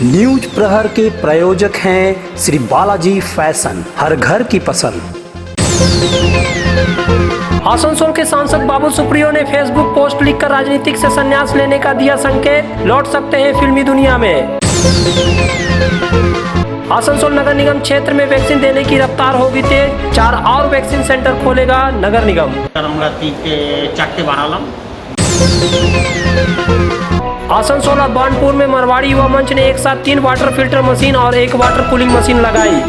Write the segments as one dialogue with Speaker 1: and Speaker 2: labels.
Speaker 1: News प्रहर के प्रायोजक हैं श्री बालाजी फैशन, हर घर की पसंद। आसनसोल के सांसद बाबुल सुप्रियो ने फेसबुक पोस्ट लिखकर राजनीतिक से संन्यास लेने का दिया संकेत, लौट सकते हैं फिल्मी दुनिया में। आसनसोल नगर निगम क्षेत्र में वैक्सीन देने की रफ्तार होगी तेज, 4 और वैक्सीन सेंटर खोलेगा नगर निगम। आसनसोल और बानपुर में मरवाड़ी युवा मंच ने एक साथ 3 वाटर फिल्टर मशीन और 1 वाटर कूलिंग मशीन लगाई।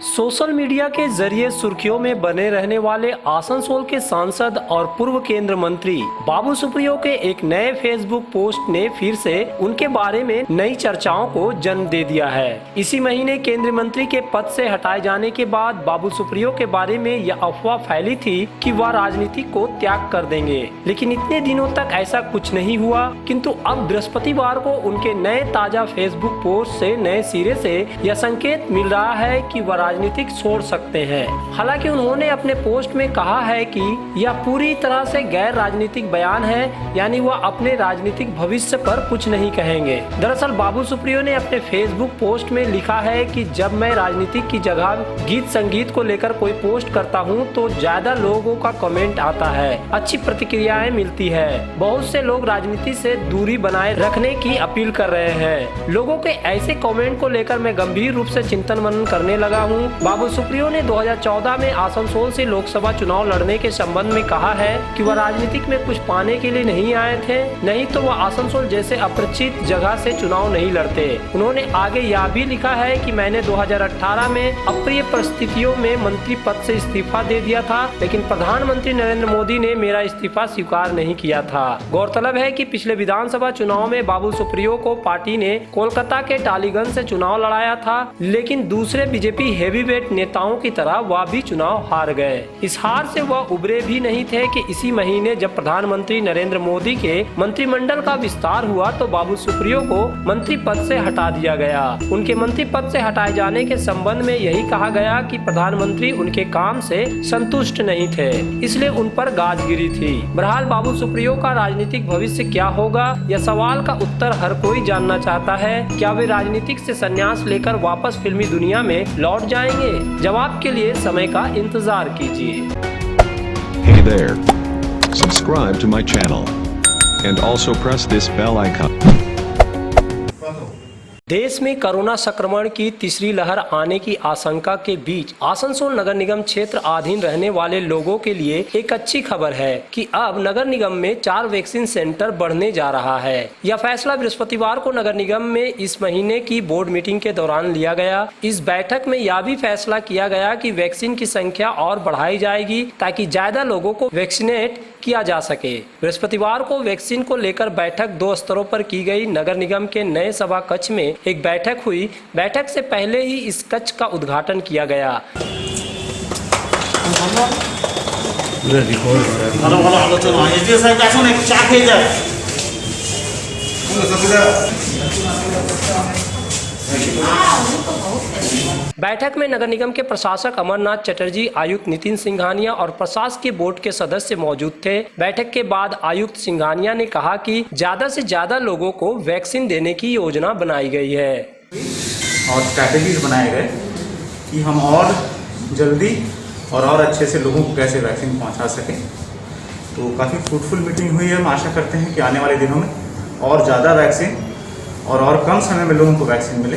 Speaker 1: सोशल मीडिया के जरिए सुर्खियों में बने रहने वाले आसनसोल के सांसद और पूर्व केंद्रीय मंत्री बाबुल सुप्रियो के एक नए फेसबुक पोस्ट ने फिर से उनके बारे में नई चर्चाओं को जन्म दे दिया है। इसी महीने केंद्रीय मंत्री के पद से हटाए जाने के बाद बाबुल सुप्रियो के बारे में यह अफवाह फैली थी कि वह राजनीति को त्याग कर देंगे, लेकिन इतने दिनों तक ऐसा कुछ नहीं हुआ। किंतु अब बृहस्पतिवार को उनके नए ताजा फेसबुक पोस्ट से नए सिरे से यह संकेत मिल रहा है कि वह राजनीतिक छोड़ सकते हैं। हालांकि उन्होंने अपने पोस्ट में कहा है कि यह पूरी तरह से गैर राजनीतिक बयान है, यानी वह अपने राजनीतिक भविष्य पर कुछ नहीं कहेंगे। दरअसल बाबुल सुप्रियो ने अपने फेसबुक पोस्ट में लिखा है कि जब मैं राजनीति की जगह गीत संगीत को लेकर कोई पोस्ट करता हूं तो ज्यादा लोगों का कमेंट आता है, अच्छी प्रतिक्रियाएं मिलती है। बहुत से लोग राजनीति से दूरी बनाए रखने की अपील कर रहे हैं। लोगों के ऐसे कमेंट को लेकर मैं गंभीर रूप से चिंतन मनन करने लगा हूं। बाबुल सुप्रियो ने 2014 में आसनसोल से लोकसभा चुनाव लड़ने के संबंध में कहा है कि वह राजनीतिक में कुछ पाने के लिए नहीं आए थे, नहीं तो वह आसनसोल जैसे अपरिचित जगह से चुनाव नहीं लड़ते। उन्होंने आगे यह भी लिखा है कि मैंने 2018 में अप्रिय परिस्थितियों में मंत्री पद से इस्तीफा दे दिया था, लेकिन प्रधानमंत्री नरेंद्र मोदी ने मेरा इस्तीफा स्वीकार नहीं किया था। गौरतलब है कि पिछले विधानसभा चुनाव में बाबुल सुप्रियो को पार्टी ने कोलकाता के टालीगंज से चुनाव लड़ाया था, लेकिन दूसरे बीजेपी हेवीवेट नेताओं की तरह वह भी चुनाव हार गए। इस हार से वह उबरे भी नहीं थे कि इसी महीने जब प्रधानमंत्री नरेंद्र मोदी के मंत्रिमंडल का विस्तार हुआ तो बाबुल सुप्रियो को मंत्री पद से हटा दिया गया। उनके मंत्री पद से हटाए जाने के संबंध में यही कहा गया कि प्रधानमंत्री उनके काम से संतुष्ट नहीं थे, इसलिए उन पर गाज गिरी थी। बहरहाल बाबुल सुप्रियो का राजनीतिक भविष्य क्या होगा, यह सवाल का उत्तर हर कोई जानना चाहता है। क्या वे राजनीतिक से संन्यास लेकर वापस फिल्मी दुनिया में लौट जाएंगे? जवाब के लिए समय का इंतजार कीजिए।
Speaker 2: Hey there. Subscribe to my channel and also press this bell icon.
Speaker 1: देश में कोरोना संक्रमण की तीसरी लहर आने की आशंका के बीच आसनसोल नगर निगम क्षेत्र अधीन रहने वाले लोगों के लिए एक अच्छी खबर है कि अब नगर निगम में 4 वैक्सीन सेंटर बढ़ने जा रहा है। यह फैसला बृहस्पतिवार को नगर निगम में इस महीने की बोर्ड मीटिंग के दौरान लिया गया। इस बैठक में यह भी फैसला किया गया कि वैक्सीन की संख्या और बढ़ाई जाएगी ताकि ज्यादा लोगों को वैक्सीनेट किया जा सके। बृहस्पतिवार को वैक्सीन को लेकर बैठक 2 स्तरों पर की गई। नगर निगम के नए सभा कक्ष में एक बैठक हुई। बैठक से पहले ही इस कक्ष का उद्घाटन किया गया। बैठक में नगर निगम के प्रशासक अमरनाथ चटर्जी, आयुक्त नितिन सिंघानिया और प्रशासकीय बोर्ड के सदस्य मौजूद थे। बैठक के बाद आयुक्त सिंघानिया ने कहा कि ज्यादा से ज्यादा लोगों को वैक्सीन देने की योजना बनाई गई है
Speaker 3: और स्ट्रैटेजीज बनाए गए कि हम और जल्दी और अच्छे से लोगों को कैसे वैक्सीन पहुंचा सकें। तो काफ़ी फ्रूटफुल मीटिंग हुई है। हम आशा करते हैं कि आने वाले दिनों में और ज़्यादा वैक्सीन और कम समय में लोगों को वैक्सीन मिले,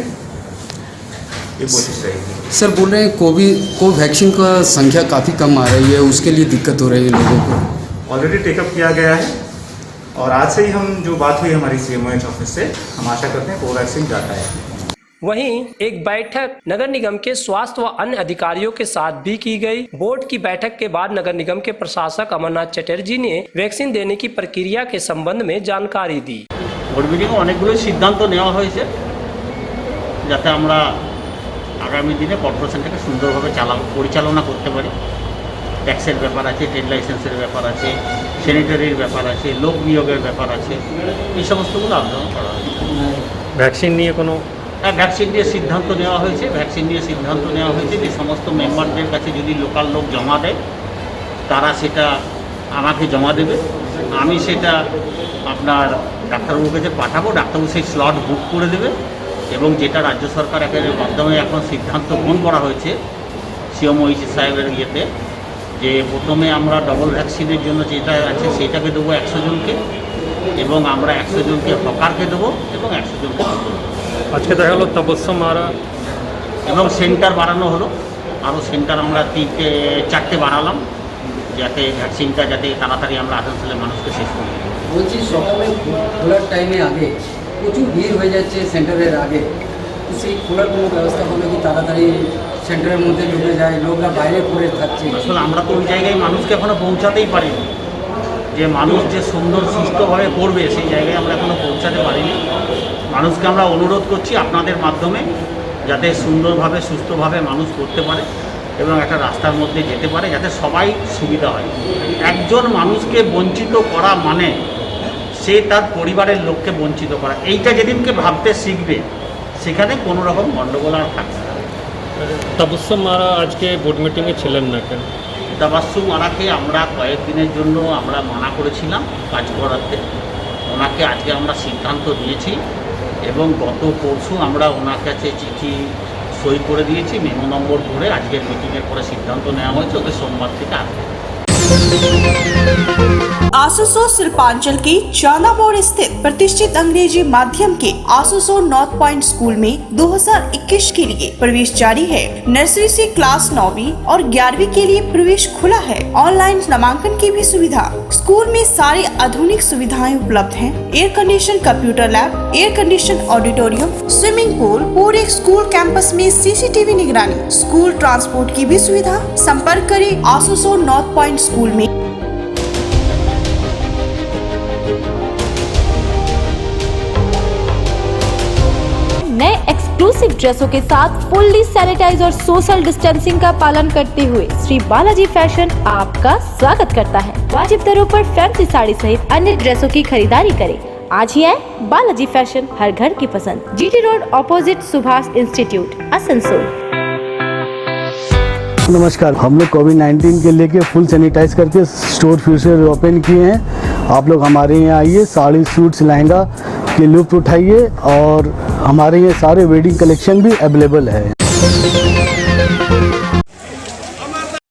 Speaker 3: ये कोशिश रहेगी।
Speaker 4: सर बोल रहे हैं कोवैक्सीन का संख्या काफ़ी कम आ रही है, उसके लिए दिक्कत हो रही है लोगों को।
Speaker 3: ऑलरेडी टेकअप किया गया है और आज से ही हम जो बात हुई हमारी CMOH ऑफिस से, हम आशा करते हैं कोवैक्सीन जाता है।
Speaker 1: वहीं एक बैठक नगर निगम के स्वास्थ्य व अन्य अधिकारियों के साथ भी की गई। बोर्ड की बैठक के बाद नगर निगम के प्रशासक अमरनाथ चटर्जी ने वैक्सीन देने की प्रक्रिया के संबंध में जानकारी दी।
Speaker 5: बोर्ड मीटिंग अनेकगुलो सिद्धांत नेওয়া হয়েছে যাতে আমরা আগামী দিনে কর্পোরেশনটাকে সুন্দরভাবে পরিচালনা করতে পারি। ট্যাক্সের ব্যাপার আছে, ট্রেড লাইসেন্সের ব্যাপার আছে, স্যানিটারির ব্যাপার আছে, লোক নিয়োগের ব্যাপার আছে, এই সমস্তগুলো আলোচনা করা হয়েছে।
Speaker 6: ভ্যাকসিন নিয়ে কোনো
Speaker 5: ভ্যাকসিন নিয়ে সিদ্ধান্ত নেওয়া হয়েছে। ভ্যাকসিন নিয়ে সিদ্ধান্ত নেওয়া হয়েছে যে সমস্ত মেম্বারদের কাছে যদি লোকাল লোক জমা দেয় তারা সেটা আমাকে জমা দেবে, আমি সেটা আপনার ডাক্তারবাবুর কাছে পাঠাবো, ডাক্তারবাবু সেই স্লট বুক করে দেবে। এবং যেটা রাজ্য সরকার মাধ্যমে এখন সিদ্ধান্ত গ্রহণ করা হয়েছে সিএমওইসি সাহেবের ইয়েতে, যে প্রথমে আমরা ডবল ভ্যাকসিনের জন্য যেটা আছে সেইটাকে দেবো 100 জনকে, এবং আমরা 100 জনকে হকারকে দেবো এবং 100 জনকে
Speaker 6: আজকে দেখা গেলো তপস্যা মারা
Speaker 5: এবং সেন্টার বাড়ানো হলো, আরও সেন্টার আমরা 4টে বাড়ালাম, যাতে ভ্যাকসিনটা যাতে তাড়াতাড়ি আমরা আসানসোলের মানুষকে শেষ করি।
Speaker 4: বলছি সকালে খোলার টাইমে আগে প্রচুর ভিড় হয়ে যাচ্ছে সেন্টারের আগে, তো সেই খোলার কোনো ব্যবস্থা হলো কি তাড়াতাড়ি সেন্টারের মধ্যে ঢুকে যায়, লোকরা বাইরে পড়ে থাকছে?
Speaker 5: আসলে আমরা তো ওই জায়গায় মানুষকে এখনও পৌঁছাতেই পারিনি, যে মানুষ যে সুন্দর সুস্থভাবে করবে সেই জায়গায় আমরা এখনও পৌঁছাতে পারিনি। মানুষকে আমরা অনুরোধ করছি আপনাদের মাধ্যমে যাতে সুন্দরভাবে সুস্থভাবে মানুষ করতে পারে এবং একটা রাস্তার মধ্যে যেতে পারে, যাতে সবাই সুবিধা হয়। একজন মানুষকে বঞ্চিত করা মানে সে তার পরিবারের লোককে বঞ্চিত করা, এইটা যেদিনকে ভাবতে শিখবে সেখানে কোনো রকম গণ্ডগোল আর থাকবে না।
Speaker 6: তপস্যা মারা আজকে বোর্ড মিটিংয়ে ছিলেন না কেন?
Speaker 5: তাবাসসুম মারাকে আমরা কয়েকদিনের জন্য আমরা মানা করেছিলাম কাজ করাতে, ওনাকে আজকে আমরা সিদ্ধান্ত দিয়েছি এবং গত পরশু আমরা ওনার কাছে চিঠি সই করে দিয়েছি, মেমো নম্বর করে আজকের মিটিংয়ের পরে সিদ্ধান্ত নেওয়া হয়েছে ওকে সোমবার থেকে আসবে।
Speaker 7: आसुसोर शिल्पांचल के चांदा मोड़ स्थित प्रतिष्ठित अंग्रेजी माध्यम के आसुसोर नॉर्थ पॉइंट स्कूल में 2021 के लिए प्रवेश जारी है। नर्सरी से क्लास 9वीं और 11वीं के लिए प्रवेश खुला है। ऑनलाइन नामांकन की भी सुविधा। स्कूल में सारी आधुनिक सुविधाएं उपलब्ध हैं। Air condition computer lab, air condition auditorium, swimming pool, पूरे स्कूल कैंपस में सीसीटीवी निगरानी, स्कूल ट्रांसपोर्ट की भी सुविधा। संपर्क करें आसुसोर नॉर्थ पॉइंट स्कूल में।
Speaker 8: नए एक्सक्लूसिव ड्रेसों के साथ फुल्ली सैनिटाइज और सोशल डिस्टेंसिंग का पालन करते हुए श्री बालाजी फैशन आपका स्वागत करता है। वाजिब दरों पर फैंसी साड़ी सहित अन्य ड्रेसों की खरीदारी करें। आज ही आए बालाजी फैशन, हर घर की पसंद। GT road opposite Subhash institute, Asansol.
Speaker 9: नमस्कार, हम लोग कोविड-19 के लेके फुल सैनिटाइज करके स्टोर फिर से ओपन किए हैं। आप लोग हमारे यहाँ आइए, साड़ी, सूट्स, लहंगा के लुत्फ उठाइए और हमारे यहाँ सारे वेडिंग कलेक्शन भी अवेलेबल है।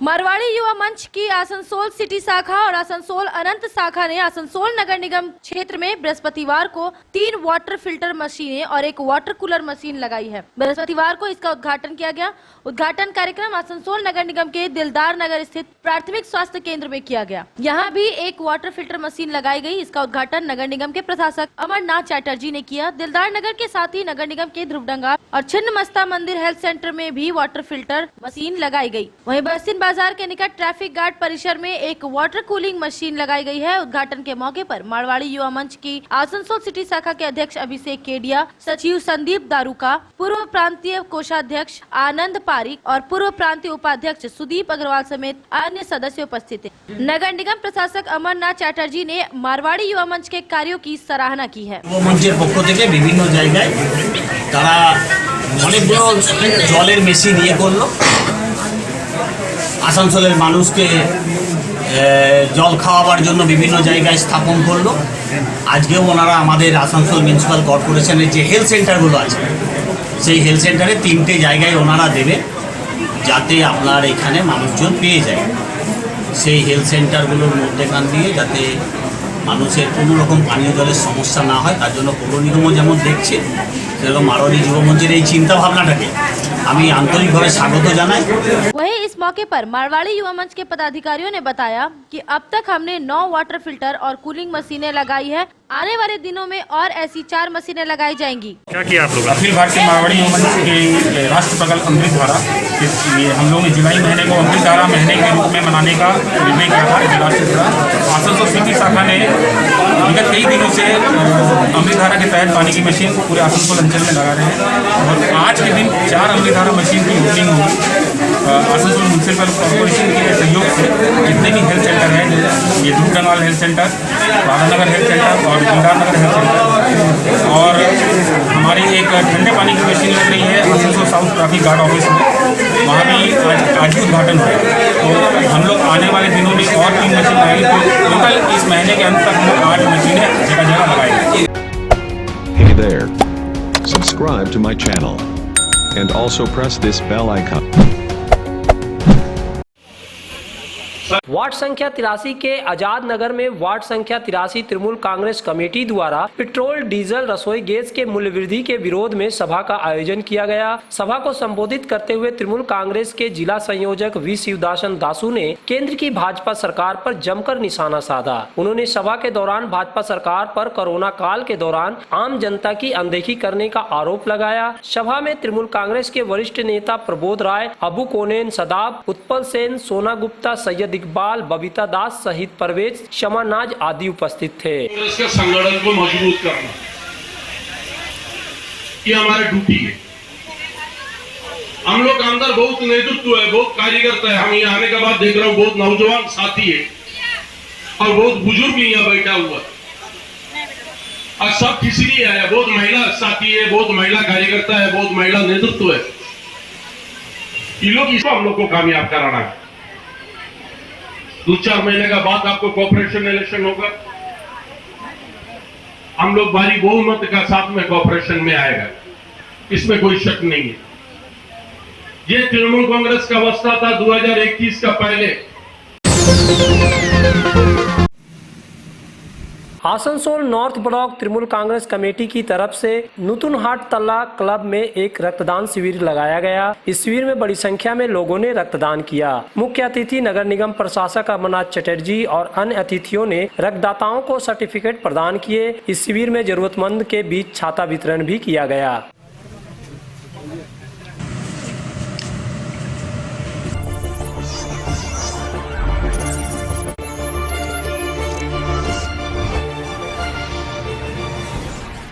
Speaker 8: मारवाड़ी युवा मंच की आसनसोल सिटी शाखा और आसनसोल अनंत शाखा ने आसनसोल नगर निगम क्षेत्र में बृहस्पतिवार को 3 वाटर फिल्टर मशीनें और 1 वाटर कूलर मशीन लगाई है। बृहस्पतिवार को इसका उद्घाटन किया गया। उद्घाटन कार्यक्रम आसनसोल नगर निगम के दिलदार नगर स्थित प्राथमिक स्वास्थ्य केंद्र में किया गया। यहाँ भी 1 वाटर फिल्टर मशीन लगाई गई। इसका उद्घाटन नगर निगम के प्रशासक अमरनाथ चैटर्जी ने किया। दिलदार नगर के साथ ही नगर निगम के ध्रुवडंगा और छिन्नमस्ता मंदिर हेल्थ सेंटर में भी वाटर फिल्टर मशीन लगाई गई। वहीं बस्तिन बाजार के निकट ट्रैफिक गार्ड परिसर में 1 वाटर कूलिंग मशीन लगाई गई है। उद्घाटन के मौके पर मारवाड़ी युवा मंच की आसनसोल सिटी शाखा के अध्यक्ष अभिषेक केडिया, सचिव संदीप दारूका, पूर्व प्रांतीय कोषाध्यक्ष आनंद पारिक और पूर्व प्रांतीय उपाध्यक्ष सुदीप अग्रवाल समेत अन्य सदस्य उपस्थित थे। नगर निगम प्रशासक अमरनाथ चैटर्जी ने मारवाड़ी युवा मंच के कार्यों की सराहना की है।
Speaker 5: युवा मंचের পক্ষ থেকে বিভিন্ন জায়গায় তারা অনেকগুলো জলের মেশিন করলো, আসানসোলের মানুষকে জল খাওয়াবার জন্য বিভিন্ন জায়গায় স্থাপন করলো। আজকেও ওনারা আমাদের আসানসোল মিউনিসিপ্যাল কর্পোরেশনের যে হেলথ সেন্টারগুলো আছে সেই হেলথ সেন্টারে 3টে জায়গায় ওনারা দেবে, যাতে আপনার এখানে মানুষজন পেয়ে যায়। সেই হেলথ সেন্টারগুলোর মধ্যেখান দিয়ে যাতে মানুষের কোনো রকম পানীয় জলের সমস্যা না হয় তার জন্য পৌর নিগমও যেমন দেখছে, সেরকম মারোয়াড়ি যুব মঞ্চের এই চিন্তা ভাবনাটাকে আমি আন্তরিকভাবে স্বাগত জানাই।
Speaker 8: वहीं इस मौके पर मारवाड़ी युवा मंच के पदाधिकारियों ने बताया कि अब तक हमने 9 वाटर फिल्टर और कूलिंग मशीनें लगाई है। आने वाले दिनों में और ऐसी 4 मशीनें लगाई जाएंगी।
Speaker 6: क्या किया आप लोग?
Speaker 10: अखिल भारतीय मारवाड़ी युवा मंच के राष्ट्रपगल अमृतधारा, ये हम लोगों ने जुलाई महीने को अमृतधारा महीने के रूप में मनाने का निर्णय किया था। आसनसोल सिटी शाखा ने विगत कई दिनों से अमृतधारा के तहत पानी की मशीन पूरे आसनसोल अंचल में लगा रहे हैं और आज के दिन 4 अमृतधारा मशीन की ओपनिंग होगी। आसनसोल म्यूनसिपल कॉर्पोरेशन के सहयोग से जितने भी हेल्थ सेंटर हैं, ये Dhruvdangal health centre, Radhanagar health centre और दिलदार नगर हेल्थ सेंटर, और हमारी एक ठंडे पानी की मशीन लग रही है Asansol south traffic guard office में, वहाँ भी आज ही उद्घाटन हुआ। तो हम लोग आने वाले दिनों में और 3 मशीन आएगी, तो टोटल इस महीने के अंत तक 8 मशीनें जगह जगह लगाएंगे।
Speaker 2: Hey there. Subscribe to my channel. And also press this bell icon.
Speaker 1: Ward संख्या 83 के आजाद नगर में वार्ड संख्या 83 तृणमूल कांग्रेस कमेटी द्वारा पेट्रोल डीजल रसोई गैस के मूल्य वृद्धि के विरोध में सभा का आयोजन किया गया। सभा को संबोधित करते हुए तृणमूल कांग्रेस के जिला संयोजक वी शिवदासन दासू ने केंद्र की भाजपा सरकार पर जमकर निशाना साधा। उन्होंने सभा के दौरान भाजपा सरकार पर कोरोना काल के दौरान आम जनता की अनदेखी करने का आरोप लगाया। सभा में तृणमूल कांग्रेस के वरिष्ठ नेता प्रबोध राय, अबू कोनेन सदाब, उत्पल सेन, सोना गुप्ता, सैयद इकबाल, बबीता दास सहित परवेज शमानाज आदि उपस्थित थे।
Speaker 11: कांग्रेस के संगठन को मजबूत करना ये हमारी ड्यूटी है। हम लोग अंदर बहुत नेतृत्व है, बहुत कार्यकर्ता है। हम यहाँ आने के बाद देख रहा हूँ बहुत नौजवान साथी है और बहुत बुजुर्ग यहाँ बैठा हुआ और सब किसी नहीं आया। बहुत महिला साथी है, बहुत महिला कार्यकर्ता है, बहुत महिला नेतृत्व है। ये लोग इसको हम लोग को कामयाब कराना है। 2-4 महीने का बाद आपको कॉर्पोरेशन इलेक्शन होगा। हम लोग भारी बहुमत का साथ में कॉर्पोरेशन में आएगा, इसमें कोई शक नहीं है। ये तृणमूल कांग्रेस का अवस्था था 2021 का पहले।
Speaker 1: Asansol north block Trinamool Congress committee की तरफ से नूतनहाट तल्ला क्लब में एक रक्तदान शिविर लगाया गया। इस शिविर में बड़ी संख्या में लोगों ने रक्तदान किया। मुख्य अतिथि नगर निगम प्रशासक अमरनाथ चटर्जी और अन्य अतिथियों ने रक्तदाताओं को सर्टिफिकेट प्रदान किए। इस शिविर में जरूरतमंद के बीच छाता वितरण भी किया गया।